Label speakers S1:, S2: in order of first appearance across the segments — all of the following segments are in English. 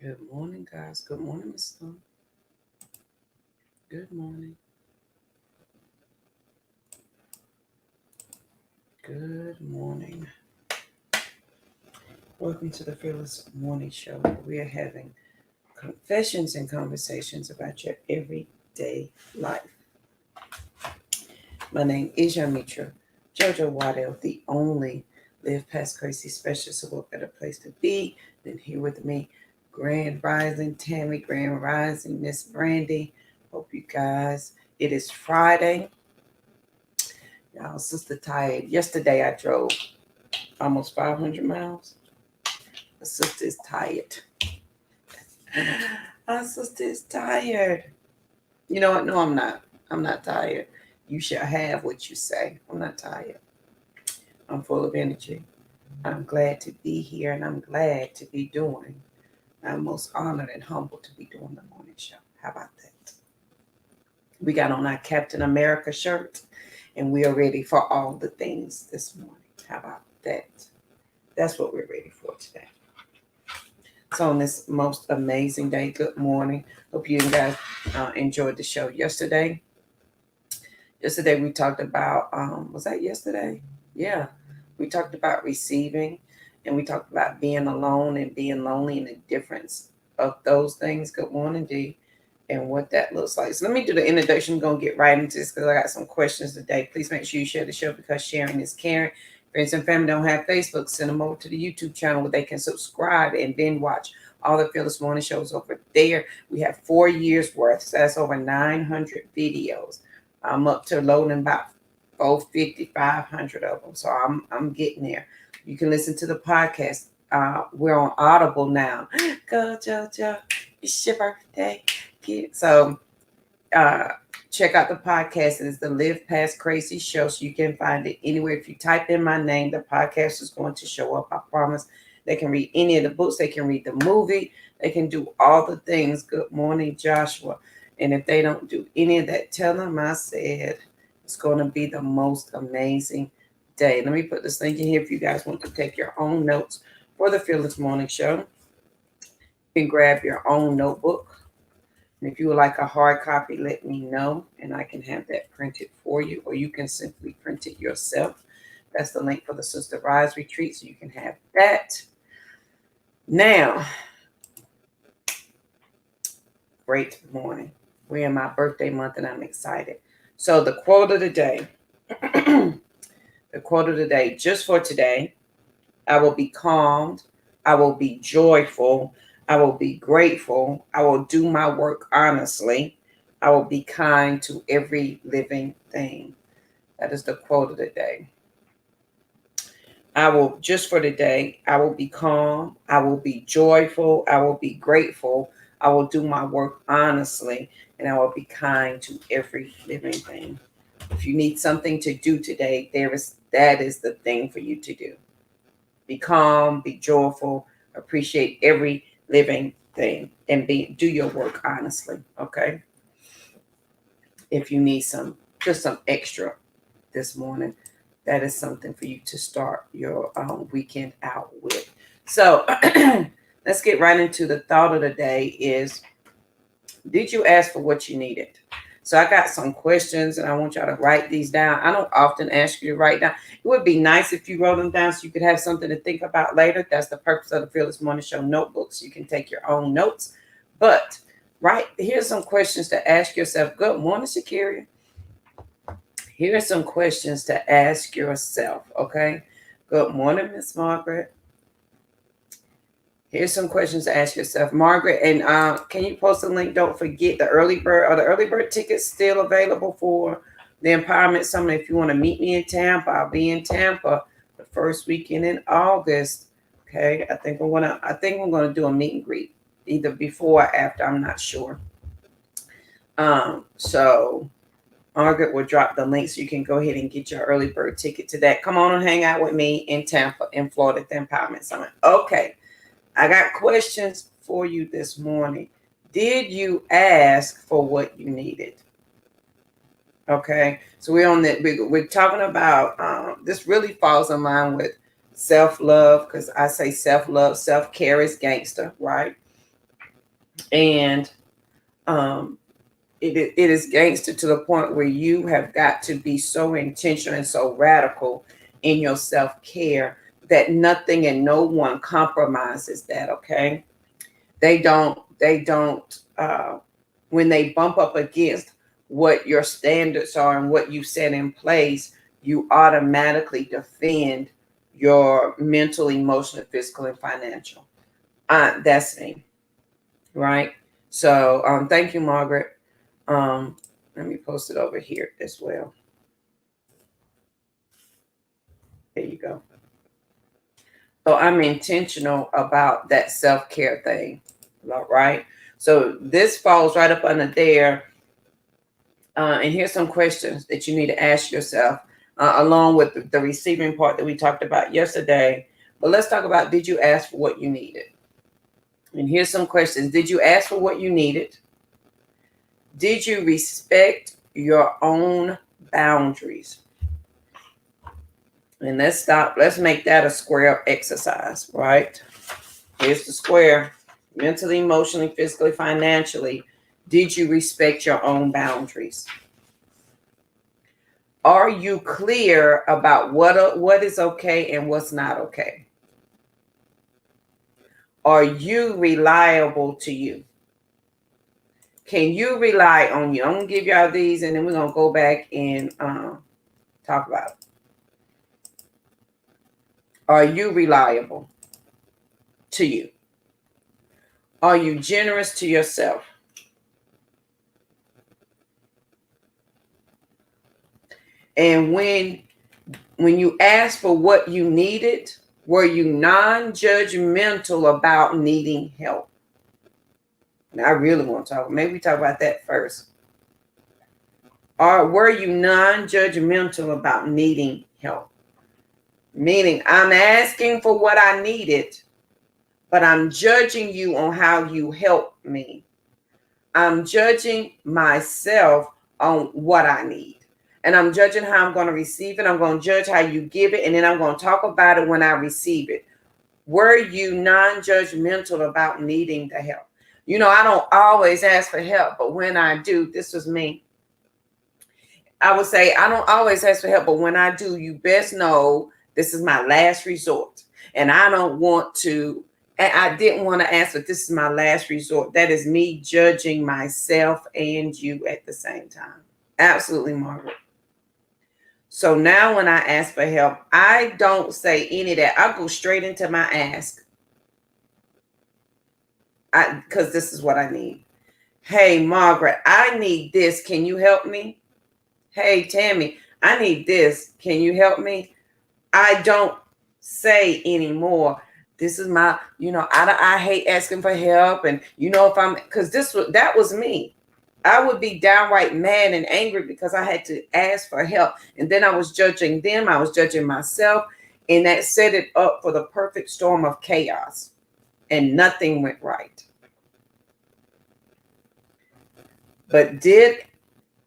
S1: Good morning, guys. Good morning, Miss Stone. Good morning. Good morning. Welcome to the Fearless Morning Show. We are having confessions and conversations about your everyday life. My name is Yamitra Jojo Waddell, the only Live Past Crazy specialist. So what better place to be than here with me? Grand Rising Tammy, Grand Rising Miss Brandy. Hope you guys. It is Friday. Y'all, sister tired. Yesterday I drove almost 500 miles. My sister is tired. My sister is tired. You know what? No, I'm not. I'm not tired. You shall have what you say. I'm not tired. I'm full of energy. I'm glad to be here and I'm glad to be doing. I'm most honored and humbled to be doing the morning show. How about that? We got on our Captain America shirt and we are ready for all the things this morning. How about that? That's what we're ready for today. So on this most amazing day, good morning. Hope you guys enjoyed the show yesterday. Yesterday we talked about, was that yesterday? Yeah. We talked about receiving and we talked about being alone and being lonely and the difference of those things. Good morning, D. And what that looks like. So let me do the introduction. I'm going to get right into this because I got some questions today. Please make sure you share the show because sharing is caring. Friends and family don't have Facebook, send them over to the YouTube channel where they can subscribe and then watch all the Fearless Morning shows over there. We have 4 years worth. So that's over 900 videos. I'm up to loading about 450, 500 of them. So I'm getting there. You can listen to the podcast. We're on Audible now. Go, JoJo. It's your birthday. So uh, check out the podcast. It's the Live Past Crazy Show. So you can find it anywhere. If you type in my name, the podcast is going to show up. I promise. They can read any of the books. They can read the movie. They can do all the things. Good morning, Joshua. And if they don't do any of that, tell them I said it's going to be the most amazing day. Let me put this link in here if you guys want to take your own notes for the Fearless Morning Show. You can grab your own notebook. And if you would like a hard copy, let me know and I can have that printed for you, or you can simply print it yourself. That's the link for the Sister Rise Retreat, so you can have that. Now, great morning. We're in my birthday month and I'm excited. So, the quote of the day, the quote of the day, just for today, I will be calmed, I will be joyful, I will be grateful, I will do my work honestly, I will be kind to every living thing. That is the quote of the day. I will, just for today, I will be calm, I will be joyful, I will be grateful, I will do my work honestly, and I will be kind to every living thing. If you need something to do today, that is the thing for you to do. Be calm, be joyful, appreciate every living thing, and do your work honestly. Okay. If you need just some extra this morning, that is something for you to start your weekend out with. So let's get right into the thought of the day is, did you ask for what you needed? So I got some questions and I want y'all to write these down. I don't often ask you to write down. It would be nice if you wrote them down so you could have something to think about later. That's the purpose of the Fearless Morning Show notebooks. You can take your own notes. But here's some questions to ask yourself. Good morning, Shakira. Here are some questions to ask yourself, okay? Good morning, Miss Margaret. Here's some questions to ask yourself, Margaret. And can you post a link? Don't forget the early bird. Are the early bird tickets still available for the Empowerment Summit? If you want to meet me in Tampa, I'll be in Tampa the first weekend in August. Okay, I think we're gonna do a meet and greet either before or after. I'm not sure. So Margaret will drop the link so you can go ahead and get your early bird ticket to that. Come on and hang out with me in Tampa, in Florida, at the Empowerment Summit. Okay. I got questions for you this morning. Did you ask for what you needed? Okay, so we're talking about this really falls in line with self-love, because I say self-love, self-care is gangster, right? And it is gangster to the point where you have got to be so intentional and so radical in your self-care that nothing and no one compromises that. Okay, they don't when they bump up against what your standards are and what you set in place, you automatically defend your mental, emotional, physical, and financial. That's me, right? So thank you, Margaret. Um, Let me post it over here as well. There you go. So I'm intentional about that self-care thing, all right? So this falls right up under there. And here's some questions that you need to ask yourself, along with the receiving part that we talked about yesterday. But let's talk about, did you ask for what you needed? And here's some questions. Did you ask for what you needed? Did you respect your own boundaries? And let's stop. Let's make that a square exercise, right? Here's the square. Mentally, emotionally, physically, financially. Did you respect your own boundaries? Are you clear about what is okay and what's not okay? Are you reliable to you? Can you rely on you? I'm going to give y'all these, and then we're going to go back and talk about it. Are you reliable to you? Are you generous to yourself? And when you asked for what you needed, were you non-judgmental about needing help? And I really want to talk. Maybe we talk about that first. Or were you non-judgmental about needing help? Meaning, I'm asking for what I needed, but I'm judging you on how you help me. I'm judging myself on what I need. And I'm judging how I'm going to receive it. I'm going to judge how you give it. And then I'm going to talk about it when I receive it. Were you non-judgmental about needing the help? You know, I don't always ask for help, but when I do, this was me. I would say I don't always ask for help, but when I do, you best know this is my last resort. And I don't want to, and I didn't want to ask, but this is my last resort. That is me judging myself and you at the same time. Absolutely, Margaret. So now when I ask for help, I don't say any of that. I go straight into my ask. Because this is what I need. Hey, Margaret, I need this. Can you help me? Hey, Tammy, I need this. Can you help me? I don't say anymore. This is my, I hate asking for help. And, if I'm, because that was me. I would be downright mad and angry because I had to ask for help. And then I was judging them. I was judging myself. And that set it up for the perfect storm of chaos. And nothing went right.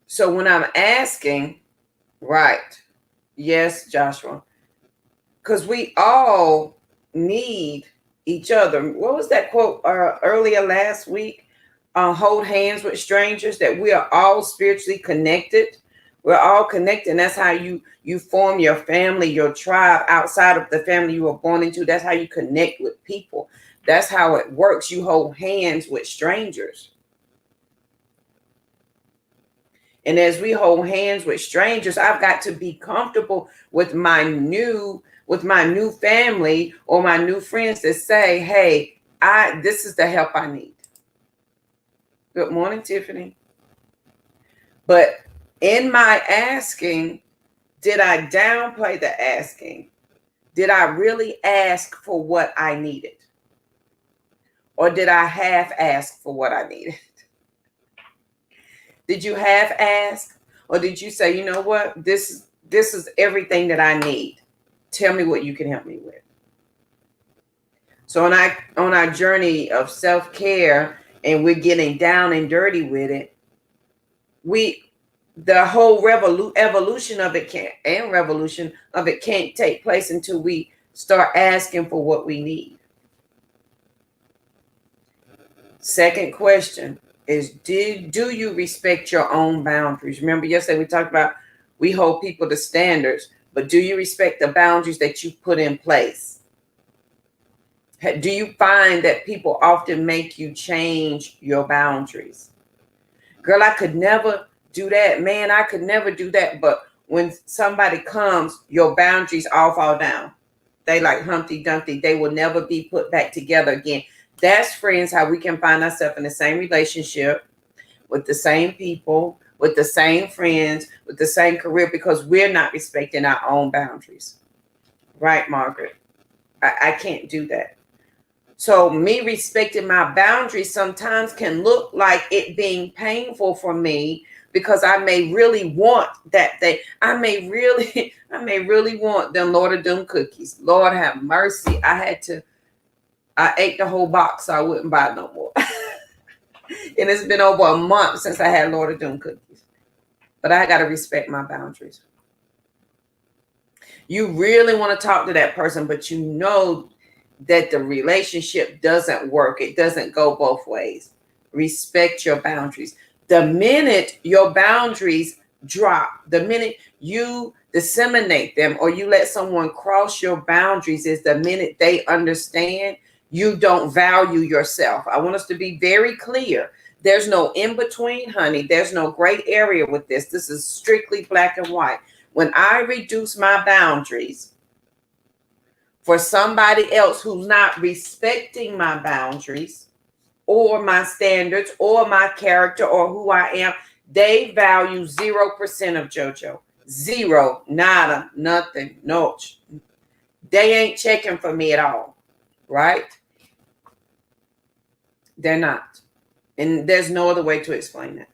S1: So when I'm asking, right, yes, Joshua, because we all need each other. What was that quote earlier last week? Hold hands with strangers, that we are all spiritually connected. We're all connected. And that's how you form your family, your tribe outside of the family you were born into. That's how you connect with people. That's how it works. You hold hands with strangers. And as we hold hands with strangers, I've got to be comfortable with my new family or my new friends that say, hey, this is the help I need. Good morning, Tiffany. But in my asking, did I downplay the asking? Did I really ask for what I needed? Or did I half ask for what I needed? Did you half ask? Or did you say, you know what? This is everything that I need. Tell me what you can help me with. So on our journey of self-care, and we're getting down and dirty with it, the whole evolution of it can't take place until we start asking for what we need. Second question is, do you respect your own boundaries? Remember yesterday we talked about we hold people to standards, but do you respect the boundaries that you put in place? Do you find that people often make you change your boundaries? Girl, I could never do that. Man, I could never do that. But when somebody comes, your boundaries all fall down. They like Humpty Dumpty. They will never be put back together again. That's, friends, how we can find ourselves in the same relationship with the same people, with the same friends, with the same career, because we're not respecting our own boundaries. Right, Margaret? I can't do that. So me respecting my boundaries sometimes can look like it being painful for me, because I may really want that thing. I may really want them Lord of Doom cookies. Lord have mercy. I ate the whole box, so I wouldn't buy no more. And it's been over a month since I had Lord of Doom cookies. But I got to respect my boundaries. You really want to talk to that person, but you know that the relationship doesn't work. It doesn't go both ways. Respect your boundaries. The minute your boundaries drop, the minute you disseminate them or you let someone cross your boundaries, is the minute they understand you don't value yourself. I want us to be very clear. There's no in between, honey. There's no gray area with this. This is strictly black and white. When I reduce my boundaries for somebody else who's not respecting my boundaries or my standards or my character or who I am, they value 0% of JoJo. Zero, nada, nothing, no. They ain't checking for me at all, right? They're not. And there's no other way to explain that.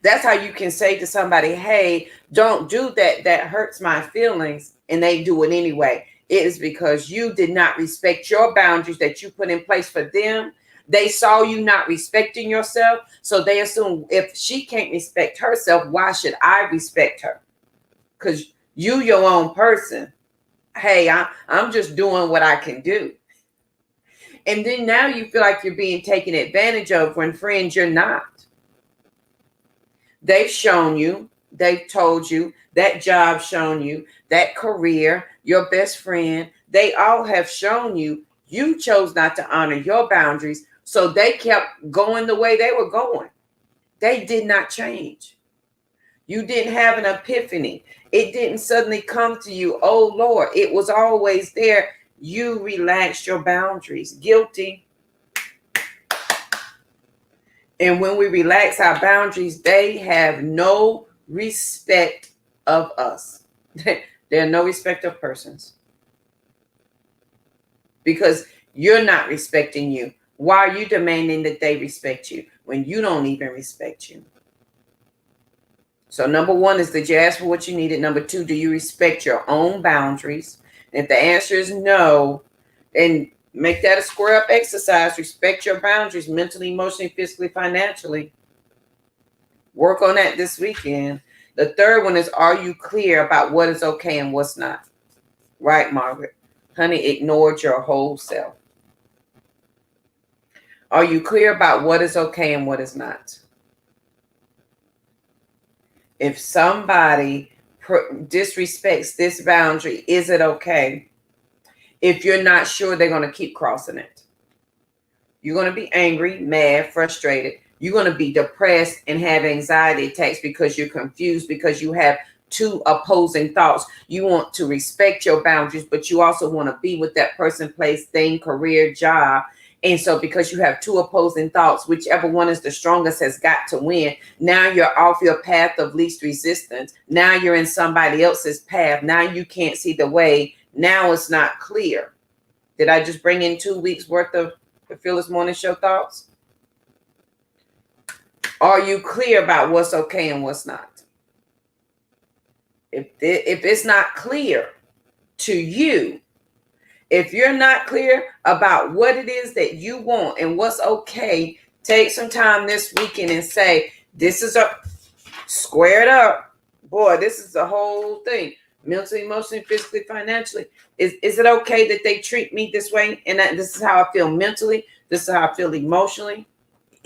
S1: That's how you can say to somebody, hey, don't do that. That hurts my feelings. And they do it anyway. It is because you did not respect your boundaries that you put in place for them. They saw you not respecting yourself. So they assume if she can't respect herself, why should I respect her? Because you your own person. Hey, I'm just doing what I can do. And then now you feel like you're being taken advantage of when, friends, you're not. They've shown you, they've told you, that job shown you, that career, your best friend, they all have shown you. You chose not to honor your boundaries, so they kept going the way they were going. They did not change. You didn't have an epiphany. It didn't suddenly come to you, oh Lord, it was always there. You relaxed your boundaries. Guilty. And when we relax our boundaries, they have no respect of us. There are no respect of persons. Because you're not respecting you. Why are you demanding that they respect you when you don't even respect you? So number one is, did you ask for what you needed? Number two, do you respect your own boundaries? And if the answer is no, then make that a square up exercise. Respect your boundaries mentally, emotionally, physically, financially. Work on that this weekend. The third one is, are you clear about what is okay and what's not? Right, Margaret? Honey, ignored your whole self. Are you clear about what is okay and what is not? If somebody disrespects this boundary, is it okay? If you're not sure, they're going to keep crossing it. You're going to be angry, mad, frustrated. You're going to be depressed and have anxiety attacks because you're confused, because you have two opposing thoughts. You want to respect your boundaries, but you also want to be with that person, place, thing, career, job. And so because you have two opposing thoughts, whichever one is the strongest has got to win. Now you're off your path of least resistance. Now you're in somebody else's path. Now you can't see the way. Now it's not clear. Did I just bring in 2 weeks worth of the Fearless Morning Show thoughts? Are you clear about what's okay and what's not? If it's not clear to you, if you're not clear about what it is that you want and what's okay, take some time this weekend and say, this is a squared up. Boy, this is the whole thing. Mentally, emotionally, physically, financially. Is it okay that they treat me this way? And this is how I feel mentally. This is how I feel emotionally.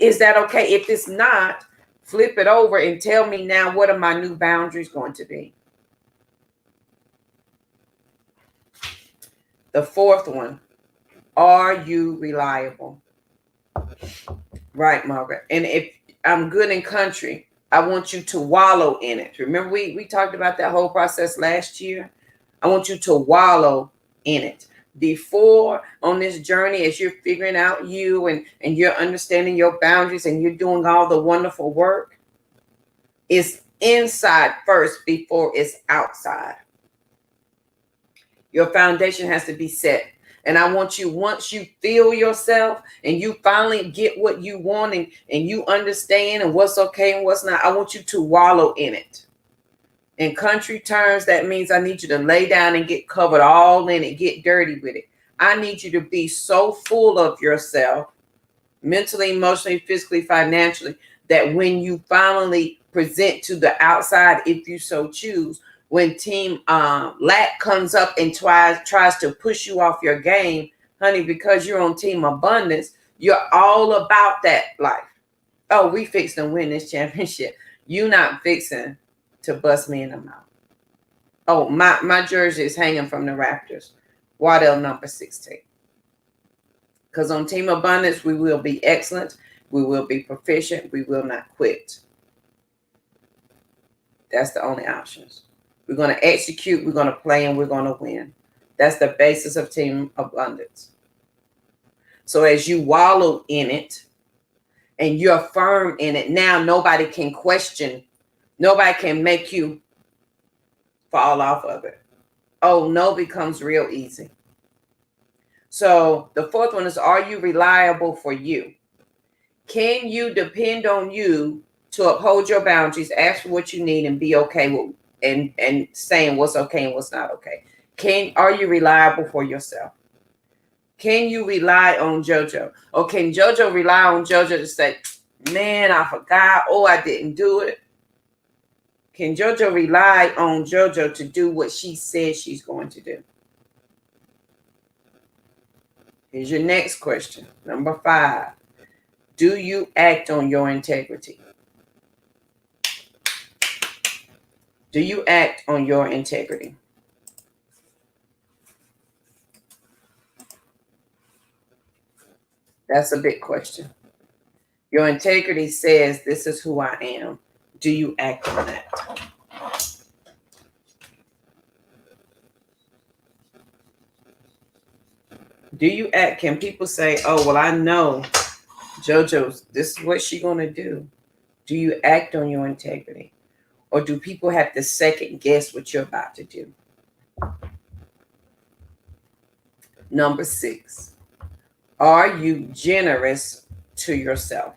S1: Is that okay? If it's not, flip it over and tell me now, what are my new boundaries going to be? The fourth one, are you reliable? Right, Margaret. And if I'm good in country, I want you to wallow in it. Remember, we talked about that whole process last year. I want you to wallow in it. Before on this journey, as you're figuring out you and you're understanding your boundaries and you're doing all the wonderful work, it's inside first before it's outside. Your foundation has to be set. And I want you, once you feel yourself and you finally get what you want and you understand and what's okay and what's not, I want you to wallow in it. In country terms, that means I need you to lay down and get covered all in it, get dirty with it. I need you to be so full of yourself, mentally, emotionally, physically, financially, that when you finally present to the outside, if you so choose, when team lack comes up and tries to push you off your game, honey, because you're on team abundance, you're all about that life. Oh, we fixing to win this championship. You not fixing to bust me in the mouth. Oh, my jersey is hanging from the Raptors. Waddell number 16. Because on team abundance, we will be excellent. We will be proficient. We will not quit. That's the only options. We're going to execute, we're going to play, and we're going to win. That's the basis of team abundance. So as you wallow in it and you're firm in it, now nobody can question, nobody can make you fall off of it. Oh, no becomes real easy. So the fourth one is, are you reliable for you? Can you depend on you to uphold your boundaries, ask for what you need, and be okay with and saying what's okay and what's not okay? Are you reliable for yourself? Can you rely on JoJo? Or can JoJo rely on JoJo to say, man, I forgot, oh, I didn't do it? Can JoJo rely on JoJo to do what she says she's going to do? Here's your next question. Number 5. Do you act on your integrity? Do you act on your integrity? That's a big question. Your integrity says, this is who I am. Do you act on that? Do you act? Can people say, oh, well, I know JoJo's, this is what she's going to do. Do you act on your integrity? Or do people have to second guess what you're about to do? Number 6, are you generous to yourself?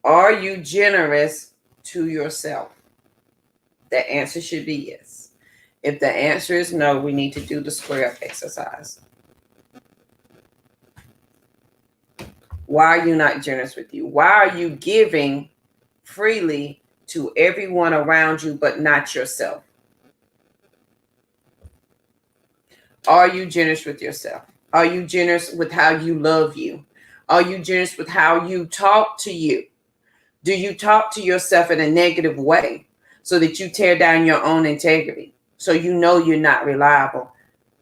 S1: Are you generous to yourself? The answer should be yes. If the answer is no, we need to do the square up exercise. Why are you not generous with you? Why are you giving freely to everyone around you but not yourself? Are you generous with yourself? Are you generous with how you love you? Are you generous with how you talk to you? Do you talk to yourself in a negative way so that you tear down your own integrity? So you know you're not reliable.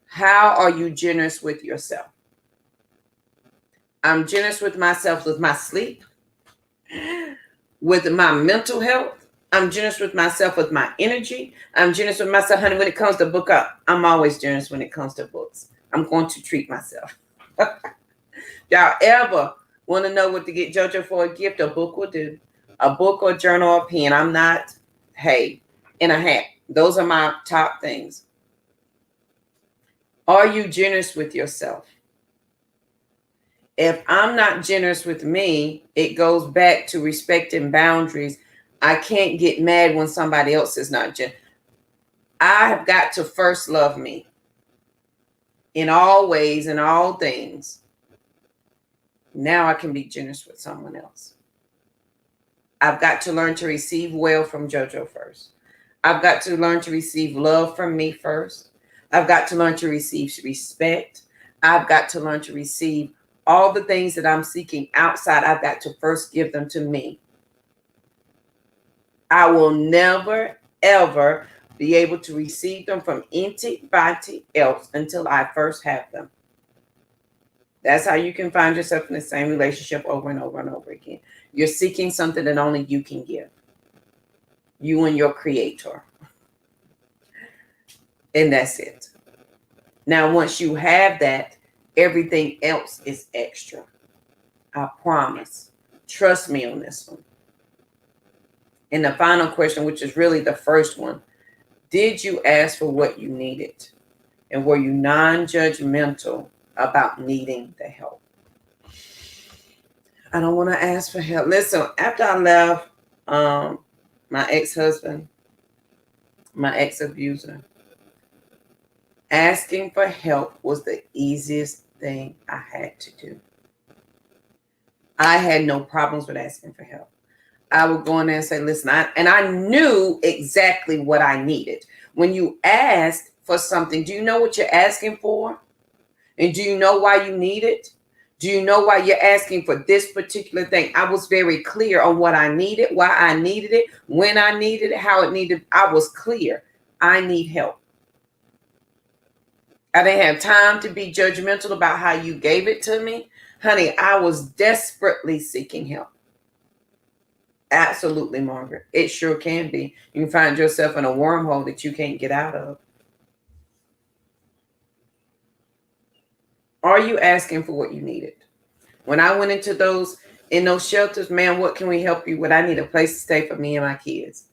S1: How are you generous with yourself? I'm generous with myself with my sleep, with my mental health. I'm generous with myself with my energy. I'm generous with myself, honey, when it comes to book up. I'm always generous when it comes to books. I'm going to treat myself. Y'all ever want to know what to get JoJo for a gift? A book will do. A book or journal or pen. I'm not, hey, in a hat. Those are my top things. Are you generous with yourself? If I'm not generous with me, it goes back to respecting boundaries. I can't get mad when somebody else is not generous. I have got to first love me in all ways, in all things. Now I can be generous with someone else. I've got to learn to receive well from JoJo first. I've got to learn to receive love from me first. I've got to learn to receive respect. I've got to learn to receive All the things that I'm seeking outside, I've got to first give them to me. I will never, ever be able to receive them from anybody else until I first have them. That's how you can find yourself in the same relationship over and over and over again. You're seeking something that only you can give. You and your creator. And that's it. Now, once you have that, everything else is extra. I promise. Trust me on this one. And the final question, which is really the first one, did you ask for what you needed? And were you non-judgmental about needing the help? I don't want to ask for help. Listen, after I left my ex-husband, my ex-abuser, asking for help was the easiest thing I had to do. I had no problems with asking for help. I would go in there and say, listen, I knew exactly what I needed. When you ask for something, do you know what you're asking for? And do you know why you need it? Do you know why you're asking for this particular thing? I was very clear on what I needed, why I needed it, when I needed it, how it needed. I was clear. I need help. I didn't have time to be judgmental about how you gave it to me. Honey, I was desperately seeking help. Absolutely, Margaret. It sure can be. You can find yourself in a wormhole that you can't get out of. Are you asking for what you needed? When I went into those shelters, man, what can we help you with? I need a place to stay for me and my kids.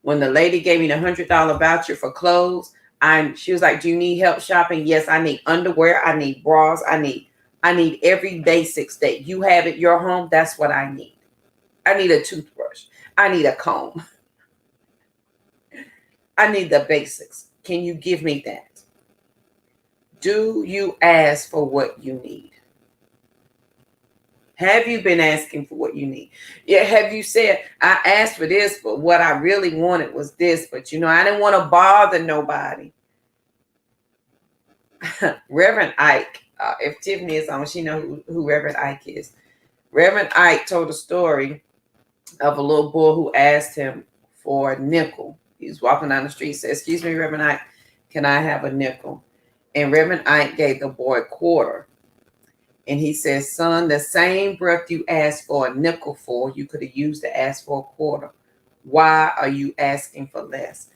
S1: When the lady gave me the $100 voucher for clothes, she was like, do you need help shopping? Yes, I need underwear. I need bras. I need every basics that you have at your home. That's what I need. I need a toothbrush. I need a comb. I need the basics. Can you give me that? Do you ask for what you need? Have you been asking for what you need? Yeah, have you said, I asked for this, but what I really wanted was this, but I didn't want to bother nobody. Reverend Ike, if Tiffany is on, she knows who Reverend Ike is. Reverend Ike told a story of a little boy who asked him for a nickel. He was walking down the street, said, excuse me, Reverend Ike, can I have a nickel? And Reverend Ike gave the boy a quarter. And he says, son, the same breath you asked for a nickel for, you could have used to ask for a quarter. Why are you asking for less?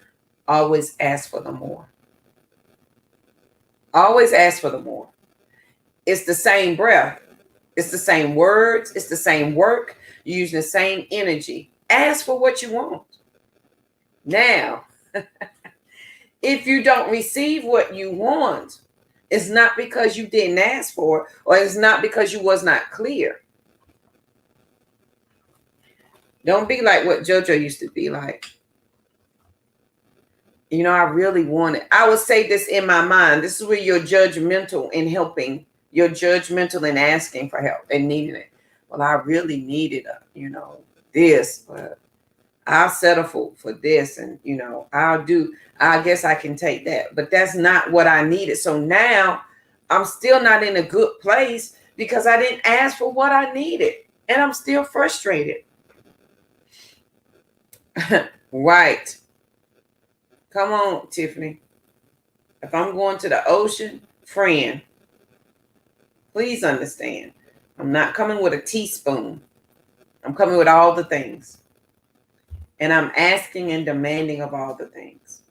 S1: Always ask for the more. Always ask for the more. It's the same breath. It's the same words. It's the same work. You're using the same energy. Ask for what you want. Now, if you don't receive what you want, it's not because you didn't ask for it, or it's not because you was not clear. Don't be like what JoJo used to be like. I really want it. I would say this in my mind. This is where you're judgmental in helping. You're judgmental in asking for help and needing it. Well, I really needed, this, but I'll settle for this, and I guess I can take that, but that's not what I needed. So now I'm still not in a good place because I didn't ask for what I needed, and I'm still frustrated. Right. Come on, Tiffany. If I'm going to the ocean, friend, please understand, I'm not coming with a teaspoon. I'm coming with all the things. And I'm asking and demanding of all the things.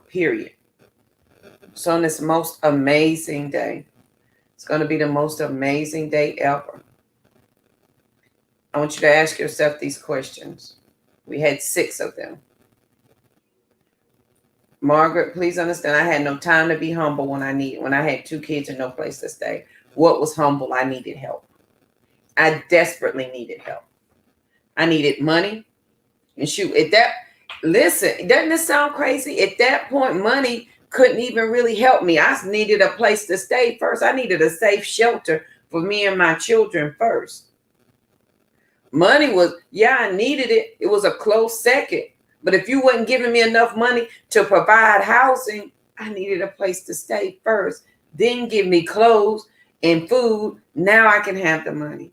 S1: Period. So on this most amazing day, it's going to be the most amazing day ever. I want you to ask yourself these questions. We had 6 of them. Margaret, please understand, I had no time to be humble when I had 2 kids and no place to stay. What was humble? I needed help. I desperately needed help. I needed money. And shoot, listen, doesn't this sound crazy? At that point, money couldn't even really help me. I needed a place to stay first. I needed a safe shelter for me and my children first. Money was, I needed it. It was a close second. But if you wasn't giving me enough money to provide housing, I needed a place to stay first. didn't give me clothes and food. Now I can have the money.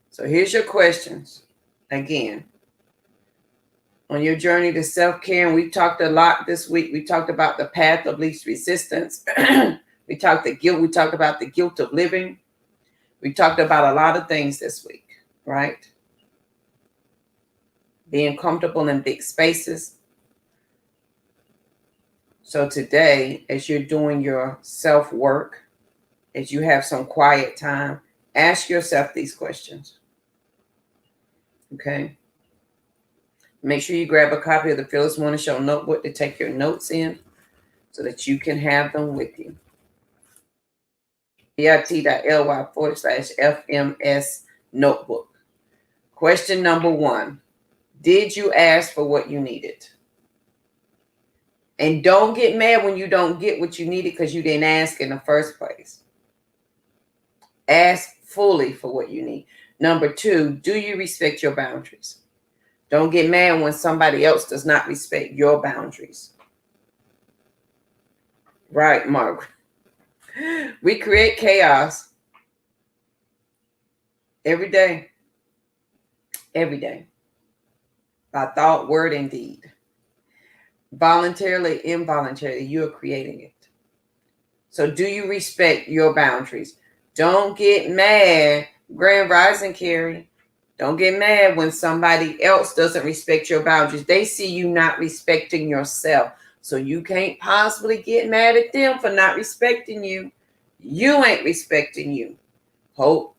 S1: So here's your questions again. On your journey to self-care, and we talked a lot this week. We talked about the path of least resistance. We talked about the guilt of living. We talked about a lot of things this week, right? Being comfortable in big spaces. So today, as you're doing your self-work, as you have some quiet time, ask yourself these questions. Okay? Make sure you grab a copy of the Fearless Morning Show notebook to take your notes in so that you can have them with you. bit.ly/FMS notebook. Question number 1. Did you ask for what you needed? And don't get mad when you don't get what you needed because you didn't ask in the first place. Ask fully for what you need. Number 2, do you respect your boundaries? Don't get mad when somebody else does not respect your boundaries. Right, Margaret? We create chaos every day. Every day. By thought, word, and deed. Voluntarily, involuntarily, you are creating it. So do you respect your boundaries? Don't get mad, Grand Rising Carrie. Don't get mad when somebody else doesn't respect your boundaries. They see you not respecting yourself. So you can't possibly get mad at them for not respecting you. You ain't respecting you. Hold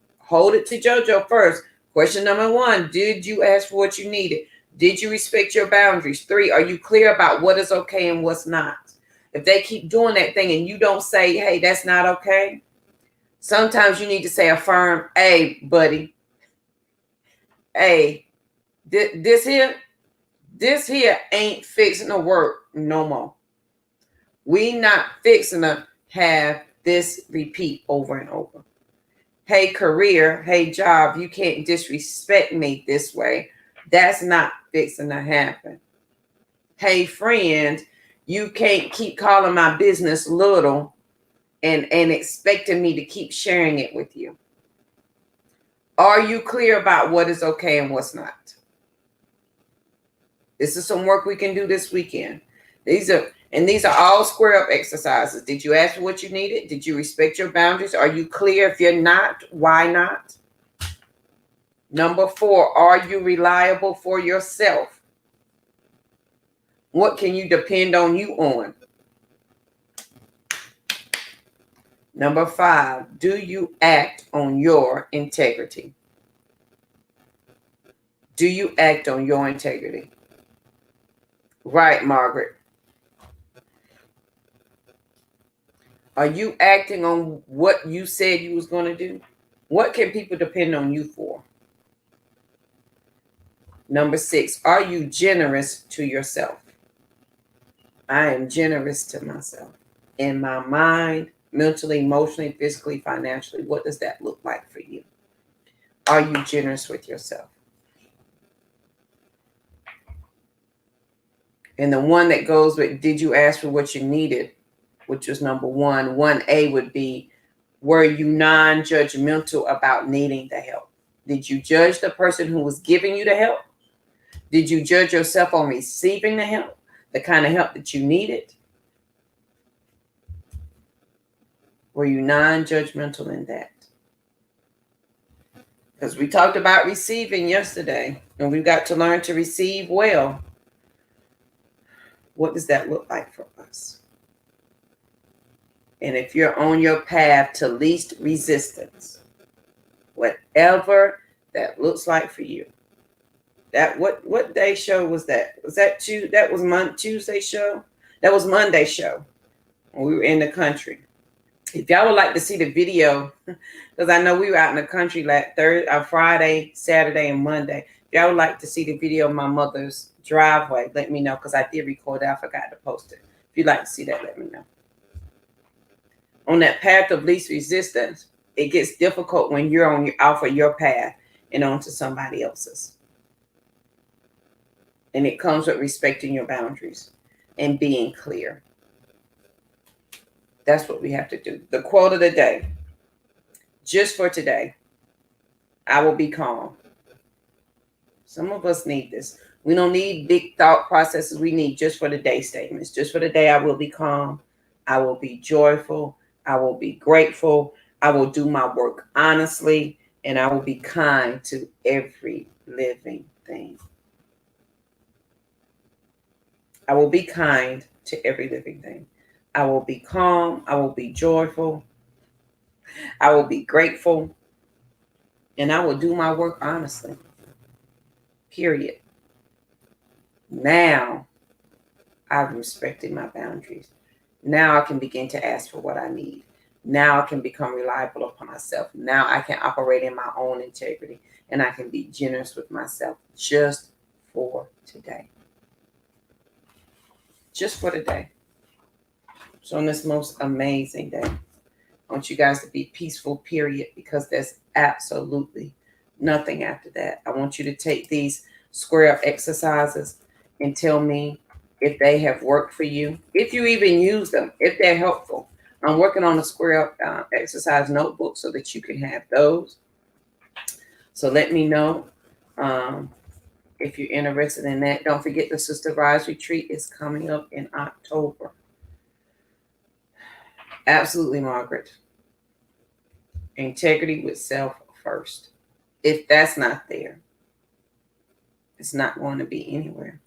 S1: it to JoJo first. Question number 1, did you ask for what you needed? Did you respect your boundaries? 3, are you clear about what is okay and what's not? If they keep doing that thing and you don't say, hey, that's not okay. Sometimes you need to say affirm, hey, buddy. Hey, this here ain't fixing to work no more. We not fixing to have this repeat over and over. Hey, career, hey, job, you can't disrespect me this way. That's not fixing to happen. Hey, friend, you can't keep calling my business little and expecting me to keep sharing it with you. Are you clear about what is okay and what's not? This is some work we can do this weekend. These are all square up exercises. Did you ask for what you needed? Did you respect your boundaries? Are you clear? If you're not, why not? Number 4, are you reliable for yourself? What can you depend on you on? Number 5, do you act on your integrity? Do you act on your integrity? Right, Margaret. Are you acting on what you said you was going to do? What can people depend on you for? Number 6, are you generous to yourself? I am generous to myself. In my mind, mentally, emotionally, physically, financially. What does that look like for you? Are you generous with yourself? And the one that goes with, did you ask for what you needed? Which was number 1. 1A would be, were you non-judgmental about needing the help? Did you judge the person who was giving you the help? Did you judge yourself on receiving the help? The kind of help that you needed? Were you non-judgmental in that? Because we talked about receiving yesterday, and we've got to learn to receive well. What does that look like for us? And if you're on your path to least resistance, whatever that looks like for you. That what day show was that? Was that Tuesday? That was Tuesday show? That was Monday show when we were in the country. If y'all would like to see the video, because I know we were out in the country like Friday, Saturday, and Monday. If y'all would like to see the video of my mother's driveway, let me know, because I did record it. I forgot to post it. If you'd like to see that, let me know. On that path of least resistance, it gets difficult when you're off of your path and onto somebody else's. And it comes with respecting your boundaries. and being clear. That's what we have to do. The quote of the day, just for today, I will be calm. Some of us need this. We don't need big thought processes. We need just for the day statements. Just for the day, I will be calm. I will be joyful. I will be grateful. I will do my work honestly. And I will be kind to every living thing. I will be kind to every living thing. I will be calm. I will be joyful. I will be grateful. And I will do my work honestly. Period. Now, I've respected my boundaries. Now I can begin to ask for what I need. Now I can become reliable upon myself. Now I can operate in my own integrity. And I can be generous with myself just for today. Just for today. So on this most amazing day, I want you guys to be peaceful, period, because there's absolutely nothing after that. I want you to take these square up exercises and tell me if they have worked for you, if you even use them, if they're helpful. I'm working on a square up exercise notebook so that you can have those. So let me know if you're interested in that. Don't forget the Sister Rise Retreat is coming up in October. Absolutely, Margaret. Integrity with self first. If that's not there, it's not going to be anywhere.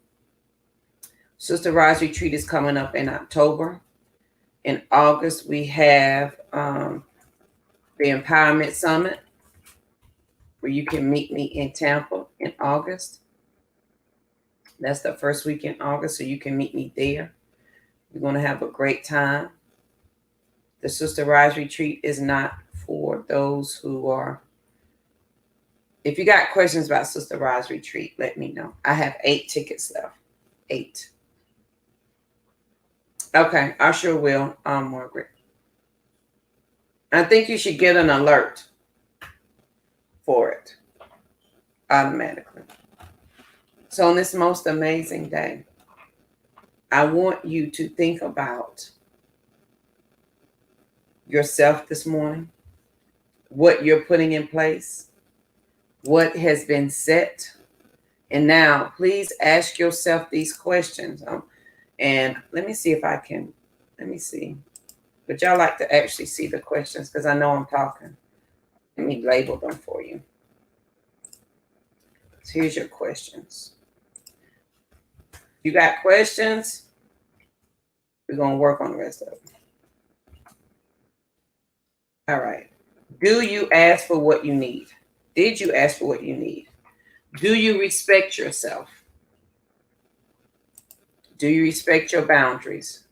S1: Sister Rise Retreat is coming up in October. In August, we have the Empowerment Summit, where you can meet me in Tampa in August. That's the first week in August, so you can meet me there. We're going to have a great time. The Sister Rise Retreat is not for those who are... If you got questions about Sister Rise Retreat, let me know. I have 8 tickets left. 8. Okay, I sure will, Margaret. I think you should get an alert for it automatically. So on this most amazing day, I want you to think about yourself this morning, what you're putting in place, what has been set. And now, please ask yourself these questions. And let me see if I can, let me see. But y'all like to actually see the questions because I know I'm talking. Let me label them for you. So here's your questions. You got questions? We're going to work on the rest of them. All right. Do you ask for what you need? Did you ask for what you need? Do you respect yourself? Do you respect your boundaries?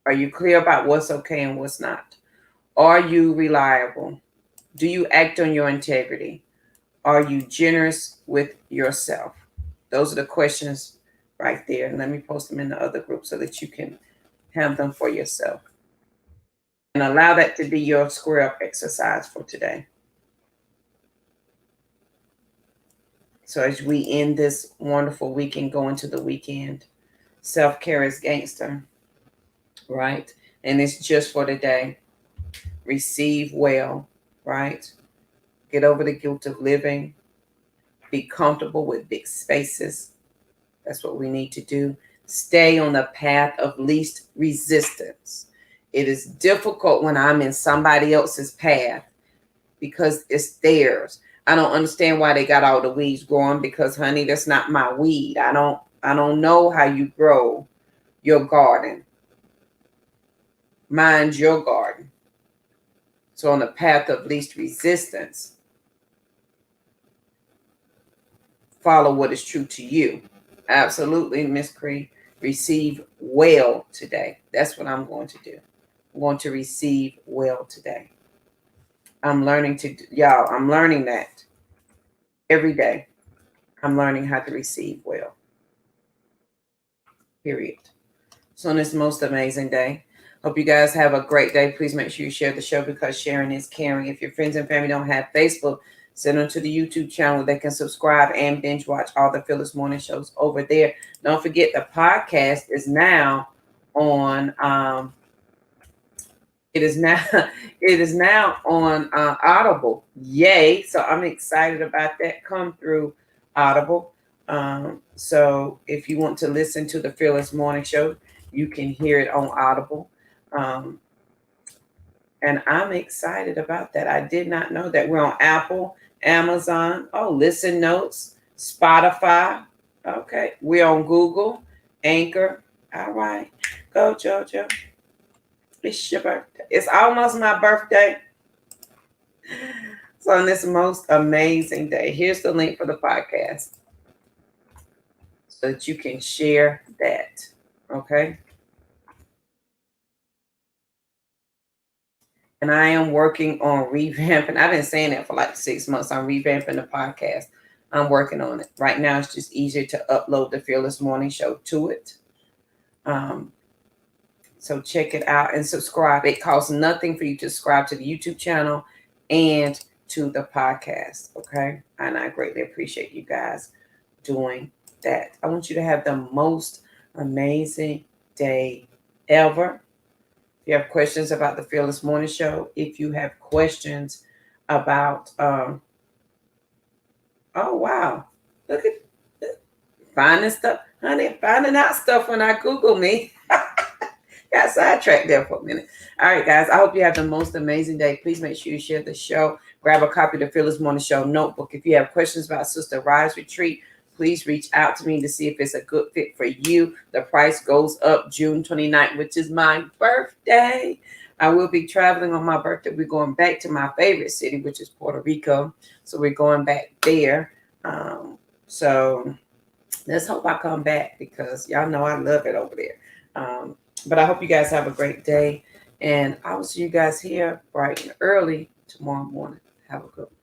S1: Are you clear about what's okay and what's not? Are you reliable? Do you act on your integrity? Are you generous with yourself? Those are the questions right there. And let me post them in the other group so that you can have them for yourself. And allow that to be your square up exercise for today. So as we end this wonderful week and go into the weekend, self-care is gangster, right? And it's just for today. Receive well, right? Get over the guilt of living. Be comfortable with big spaces. That's what we need to do. Stay on the path of least resistance. It is difficult when I'm in somebody else's path because it's theirs. I don't understand why they got all the weeds growing because, honey, that's not my weed. I don't know how you grow your garden. Mind your garden. So on the path of least resistance, follow what is true to you. Absolutely, Miss Cree. Receive well today. That's what I'm going to do. I'm going to receive well today. I'm learning to, y'all, I'm learning that every day. I'm learning how to receive well. Period. So on this most amazing day, hope you guys have a great day. Please make sure you share the show because sharing is caring. If your friends and family don't have Facebook, Send them to the YouTube channel. They can subscribe and binge watch all the Phyllis Morning shows over there. Don't forget the podcast is now on. It is now it is now on Audible. Yay! So I'm excited about that. Come through Audible. So if you want to listen to the Fearless Morning Show, you can hear it on Audible. And I'm excited about that. I did not know that. We're on Apple, Amazon, Listen Notes, Spotify. Okay. We're on Google, Anchor. All right. Go, JoJo. It's your birthday. It's almost my birthday. So on this most amazing day, here's the link for the podcast so that you can share that. Okay. And I am working on revamping. I've been saying that for like 6 months. I'm revamping the podcast. I'm working on it. Right now, it's just easier to upload the Fearless Morning Show to it. So check it out and subscribe. It costs nothing for you to subscribe to the YouTube channel and to the podcast. Okay. And I greatly appreciate you guys doing that. I want you to have the most amazing day ever. If you have questions about the Fearless Morning Show, if you have questions about, oh, wow. Look at finding stuff. Honey, finding out stuff when I Google me. Got sidetracked there for a minute. All right, guys. I hope you have the most amazing day. Please make sure you share the show. Grab a copy of the Fearless Morning Show notebook. If you have questions about Sister Rise Retreat, please reach out to me to see if it's a good fit for you. The price goes up June 29th, which is my birthday. I will be traveling on my birthday. We're going back to my favorite city, which is Puerto Rico. So we're going back there. So let's hope I come back because y'all know I love it over there. But I hope you guys have a great day. And I will see you guys here bright and early tomorrow morning. Have a good one.